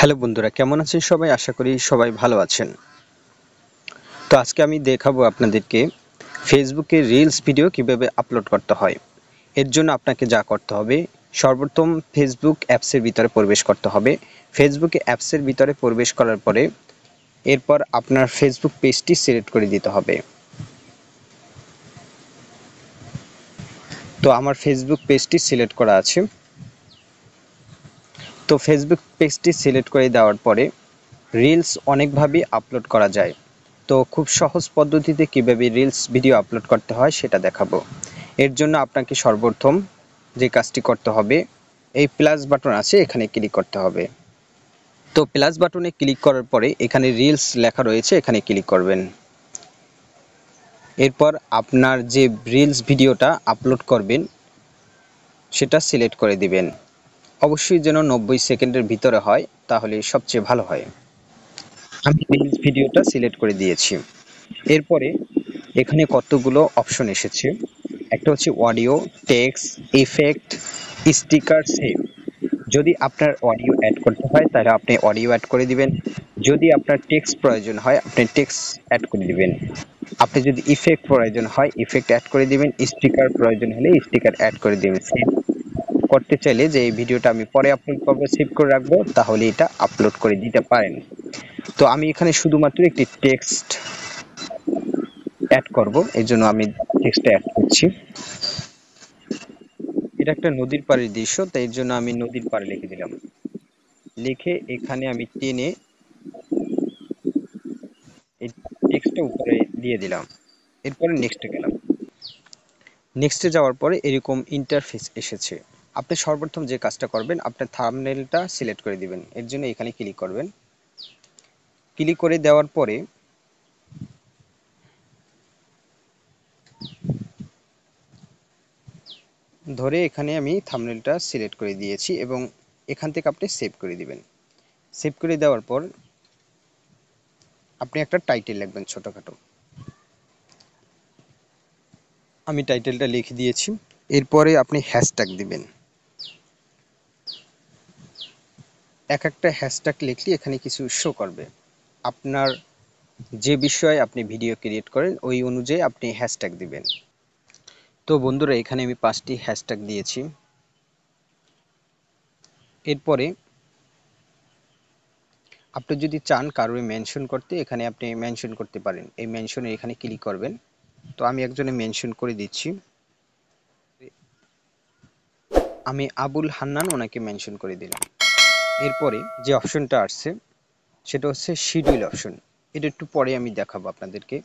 Hello বন্ধুরা, কেমন আছেন সবাই? আশা করি সবাই ভালো আছেন। তো আজকে আমি দেখাবো আপনাদেরকে ফেসবুকে রিলস ভিডিও কিভাবে আপলোড করতে হয়। এর জন্য আপনাকে যা করতে হবে, সর্বপ্রথম ফেসবুক অ্যাপসের ভিতরে প্রবেশ করতে হবে। ফেসবুকে অ্যাপসের ভিতরে প্রবেশ করার পরে এরপর আপনার ফেসবুক পেজটি সিলেক্ট করে দিতে হবে। তো আমার ফেসবুক পেজটি সিলেক্ট করা আছে। তো ফেসবুক পেজটি সিলেক্ট করে দেওয়ার পরে রিলস অনেকভাবেই আপলোড করা যায়। তো খুব সহজ পদ্ধতিতে কিভাবে রিলস ভিডিও আপলোড করতে হয় সেটা দেখাবো। এর জন্য আপনাকে সর্বপ্রথম যে কাজটি করতে হবে, এই প্লাস বাটন আছে, এখানে ক্লিক করতে হবে। তো প্লাস বাটনে ক্লিক করার পরে এখানে রিলস লেখা রয়েছে, এখানে ক্লিক করবেন। এরপর আপনার যে রিলস ভিডিওটা আপলোড করবেন সেটা সিলেক্ট করে দিবেন। অবশ্যই যেন 90 সেকেন্ডের ভিতরে হয়, তাহলে সবচেয়ে ভালো হয়। আমি রিলস ভিডিওটা সিলেক্ট করে দিয়েছি। এরপরে এখানে কতগুলো অপশন এসেছে। একটা হচ্ছে audio, text, effect, sticker, save. যদি আপনার অডিও অ্যাড করতে হয় তাহলে আপনি অডিও অ্যাড করে দিবেন। যদি আপনার টেক্সট প্রয়োজন হয় আপনি টেক্সট অ্যাড করে দিবেন। আপনি যদি ইফেক্ট প্রয়োজন হয় ইফেক্ট অ্যাড করে দিবেন। স্টিকার প্রয়োজন হলে স্টিকার অ্যাড করে দিবেন। সেভ করতে চাইলে যে এই ভিডিওটা আমি পরে আপলোড করবো, সেভ করে রাখবো, তাহলে এটা আপলোড করে দিতে পারেন। তো আমি এখানে শুধুমাত্র একটি টেক্সট অ্যাড করব, এই জন্য আমি টেক্সটটা অ্যাড করছি। এটা একটা নদীর পাড়ের দৃশ্য, তাই এর জন্য আমি নদীর পাড়ে লিখে দিলাম। লিখে এখানে আমি টেনে এই টেক্সটটা উপরে দিয়ে দিলাম। এরপরে নেক্সটে গেলাম। নেক্সটে যাওয়ার পরে এরকম ইন্টারফেস এসেছে। আপনি সর্বপ্রথম যে কাজটা করবেন, আপনার থাম্বনেলটা সিলেক্ট করে দিবেন। এর জন্য এখানে ক্লিক করবেন। ক্লিক করে দেওয়ার পরে ধরে এখানে আমি থাম্বনেলটা সিলেক্ট করে দিয়েছি এবং এখান থেকে আপনি সেভ করে দিবেন। সেভ করে দেওয়ার পর আপনি একটা টাইটেল লিখবেন ছোটখাটো। আমি টাইটেলটা লিখে দিয়েছি। এরপরে আপনি হ্যাশট্যাগ দিবেন। এক একটা হ্যাশট্যাগ লিখলে এখানে কিছু শো করবে। আপনার যে বিষয়ে আপনি ভিডিও ক্রিয়েট করেন ওই অনুযায়ী আপনি হ্যাশট্যাগ দিবেন। তো বন্ধুরা, এখানে আমি 5টি হ্যাশট্যাগ দিয়েছি। এরপরে আপনি যদি চান কারোর মেনশন করতে, এখানে আপনি মেনশন করতে পারেন। এই মেনশনে এখানে ক্লিক করবেন। তো আমি একজনে মেনশন করে দিচ্ছি। আমি আবুল হান্নান ওনাকে মেনশন করে দিলাম। এরপরে যে অপশনটা আসছে সেটা হচ্ছে শিডিউল অপশন। এটা একটু পরে আমি দেখাবো আপনাদেরকে।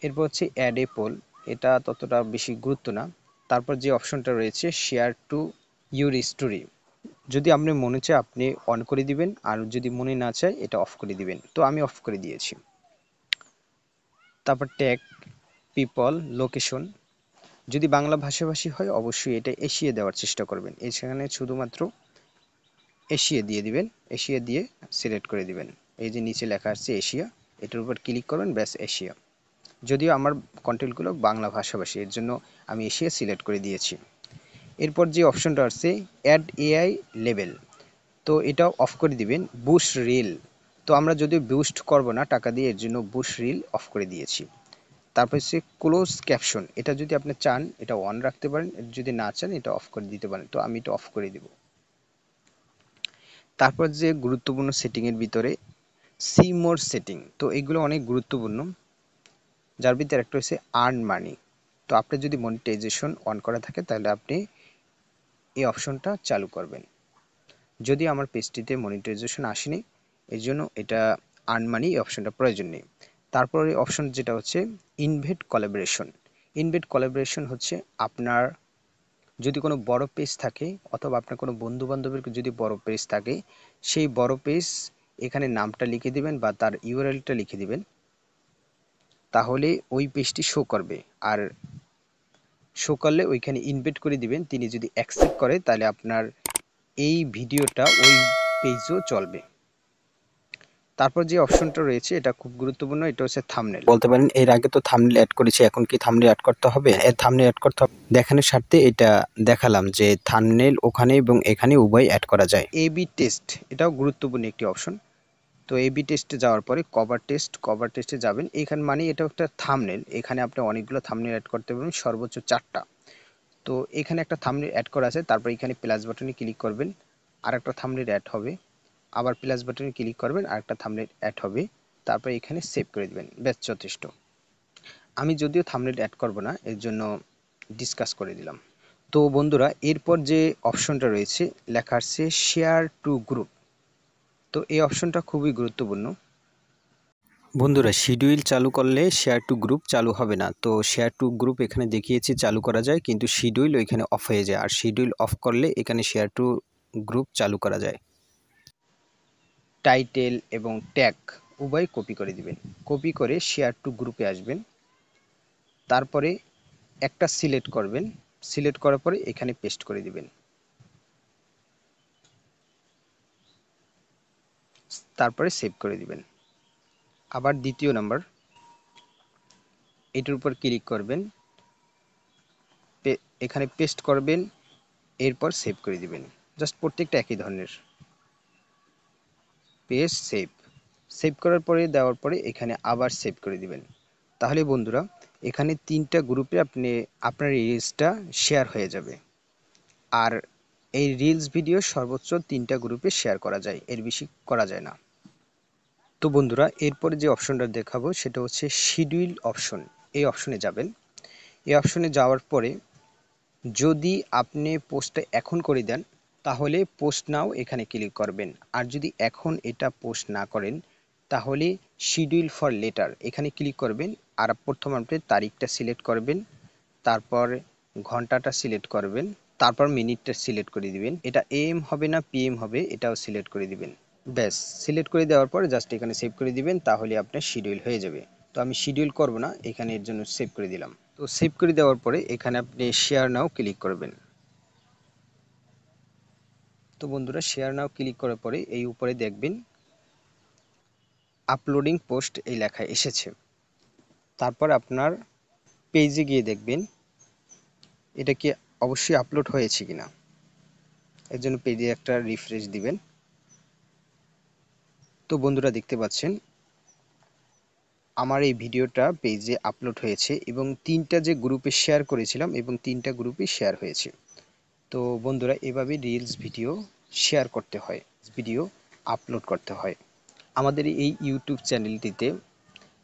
এরপর হচ্ছে অ্যাড এ পোল, এটা ততটা বেশি গুরুত্ব না। তারপর যে অপশনটা রয়েছে শেয়ার টু ইউর স্টোরি, যদি আপনি মনে চায় আপনি অন করে দিবেন, আর যদি মনে না চায় এটা অফ করে দিবেন। তো আমি অফ করে দিয়েছি। তারপর ট্যাগ, পিপল, লোকেশন, যদি বাংলা ভাষাভাষী হয় অবশ্যই এটা এশিয়া দেওয়ার চেষ্টা করবেন। এখানে শুধুমাত্র এশিয়া দিয়ে দিবেন। এশিয়া দিয়ে সিলেক্ট করে দিবেন। এই যে নিচে লেখা আছে এশিয়া, এটার উপর ক্লিক করবেন, ব্যাস এশিয়া। যদিও আমার কন্টেন্টগুলো বাংলা ভাষাভাষী, এর জন্য আমি এশিয়া সিলেক্ট করে দিয়েছি। এরপর যে অপশনটা আছে অ্যাড এআই লেবেল, তো এটাও অফ করে দিবেন। বুস্ট রিল, তো আমরা যদি বুস্ট করব না টাকা দিয়ে, এর জন্য বুস্ট রিল অফ করে দিয়েছি। তারপর হচ্ছে ক্লোজ ক্যাপশন, এটা যদি আপনি চান এটা অন রাখতে পারেন, যদি না চান এটা অফ করে দিতে পারেন। তো আমি এটা অফ করে দিব। তারপর যে গুরুত্বপূর্ণ সেটিংয়ের ভিতরে সি মোর সেটিং, তো এগুলো অনেক গুরুত্বপূর্ণ। যার ভিতরে একটা হচ্ছে আর্ন মানি। তো আপনি যদি মনিটাইজেশন অন করা থাকে তাহলে আপনি এই অপশনটা চালু করবেন। যদি আমার পেজটিতে মনিটাইজেশন আসেনি, এই জন্য এটা আর্ন মানি এই অপশনটা প্রয়োজন নেই। তারপরে অপশন যেটা হচ্ছে ইনভেট কোলাবোরেশন। ইনভেট কোলাবোরেশন হচ্ছে আপনার যদি কোনো বড় পেজ থাকে অথবা আপনার কোনো বন্ধু বান্ধবের যদি বড় পেজ থাকে, সেই বড় পেজ এখানে নামটা লিখে দিবেন বা তার ইউআরএলটা লিখে দিবেন, তাহলে ওই পেজটি শো করবে। আর শো করলে ওইখানে ইনভাইট করে দিবেন। তিনি যদি অ্যাকসেপ্ট করে তাহলে আপনার এই ভিডিওটা ওই পেজও চলবে। তারপর যে অপশনটা রয়েছে এটা খুব গুরুত্বপূর্ণ, এটা হচ্ছে থাম্বনেল। বলতে পারেন এর আগে তো থাম্বনেল অ্যাড করেছি, এখন কি থাম্বনেল অ্যাড করতে হবে? এর থাম্বনেল অ্যাড করতে হবে দেখানোর স্বার্থে এটা দেখালাম যে থাম্বনেল ওখানে এবং এখানে উভয় অ্যাড করা যায়। এবি টেস্ট এটাও গুরুত্বপূর্ণ একটি অপশন। তো এবি টেস্টে যাওয়ার পরে কভার টেস্টে যাবেন। এখানে মানে এটা একটা থাম্বনেল, এখানে আপনি অনেকগুলো থাম্বনেল অ্যাড করতে পারবেন, সর্বোচ্চ 4টা। তো এখানে একটা থাম্বনেল অ্যাড করা আছে, তারপর এখানে প্লাস বাটনে ক্লিক করবেন, আরেকটা থাম্বনেল অ্যাড হবে, আবার প্লাস বাটনে ক্লিক করবেন, আরেকটা থাম্বনেল অ্যাড হবে, তারপর এখানে সেভ করে দিবেন, ব্যাস যথেষ্ট। আমি যদিও থাম্বনেল অ্যাড করব না, এর জন্য ডিসকাস করে দিলাম। তো বন্ধুরা এরপর যে অপশনটা রয়েছে লেখা আছে শেয়ার টু গ্রুপ। তো এই অপশনটা খুবই গুরুত্বপূর্ণ। বন্ধুরা শিডিউল চালু করলে শেয়ার টু গ্রুপ চালু হবে না। তো শেয়ার টু গ্রুপ এখানে দেখিয়েছি চালু করা যায়, কিন্তু শিডিউল ওইখানে অফ হয়ে যায়, আর শিডিউল অফ করলে এখানে শেয়ার টু গ্রুপ চালু করা যায়। টাইটেল এবং ট্যাগ উভয় কপি করে দিবেন, কপি করে শেয়ার টু গ্রুপে আসবেন, তারপরে একটা সিলেক্ট করবেন, সিলেক্ট করার পরে এখানে পেস্ট করে দিবেন, তারপরে সেভ করে দিবেন। আবার দ্বিতীয় নাম্বার এটার উপর ক্লিক করবেন, এখানে পেস্ট করবেন, এরপর সেভ করে দিবেন। জাস্ট প্রত্যেকটা একই ধরনের, পেস্ট সেভ, সেভ করার পরে দেওয়ার পরে এখানে আবার সেভ করে দিবেন। তাহলে বন্ধুরা এখানে 3টা গ্রুপে আপনি আপনার রিলসটা শেয়ার হয়ে যাবে। আর এই রিলস ভিডিও সর্বোচ্চ 3টা গ্রুপে শেয়ার করা যায়, এর বেশি করা যায় না। তো বন্ধুরা এরপরে যে অপশনটা দেখাবো সেটা হচ্ছে শিডিউল অপশন। এই অপশনে যাবেন, এই অপশনে যাওয়ার পরে যদি আপনি পোস্টটা এখন করে দেন তাহলে পোস্ট নাও এখানে ক্লিক করবেন, আর যদি এখন এটা পোস্ট না করেন তাহলে শিডিউল ফর লেটার এখানে ক্লিক করবেন, আর প্রথম আপনি তারিখটা সিলেক্ট করবেন, তারপর ঘন্টাটা সিলেক্ট করবেন, তারপর মিনিটটা সিলেক্ট করে দিবেন, এটা এএম হবে না পিএম হবে এটাও সিলেক্ট করে দিবেন। ব্যাস সিলেক্ট করে দেওয়ার পর জাস্ট এখানে সেভ করে দিবেন, তাহলে আপনার শিডিউল হয়ে যাবে। তো আমি শিডিউল করব না, এখানে এর জন্য সেভ করে দিলাম। তো সেভ করে দেওয়ার পরে এখানে আপনি শেয়ার নাও ক্লিক করবেন। তো বন্ধুরা শেয়ার নাও ক্লিক করার পরে এই উপরে দেখবেন আপলোডিং পোস্ট এই লেখা এসেছে। তারপর আপনার পেজে গিয়ে দেখবেন এটা কি অবশ্যই আপলোড হয়েছে কিনা, এর জন্য পেজে একটা রিফ্রেশ দিবেন। তো বন্ধুরা দেখতে পাচ্ছেন আমার এই ভিডিওটা পেজে আপলোড হয়েছে এবং 3টা যে গ্রুপে শেয়ার করেছিলাম এবং 3টা গ্রুপে শেয়ার হয়েছে। তো বন্ধুরা এভাবে রিলস ভিডিও শেয়ার করতে হয়, ভিডিও আপলোড করতে হয়। আমাদের এই ইউটিউব চ্যানেলটিতে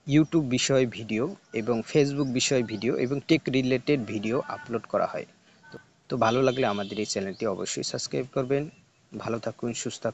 ইউটিউব বিষয় ভিডিও এবং ফেসবুক বিষয় ভিডিও এবং টেক রিলেটেড ভিডিও আপলোড করা হয়। তো ভালো লাগলে আমাদের এই চ্যানেলটি অবশ্যই সাবস্ক্রাইব করবেন। ভালো থাকুন, সুস্থ থাকুন।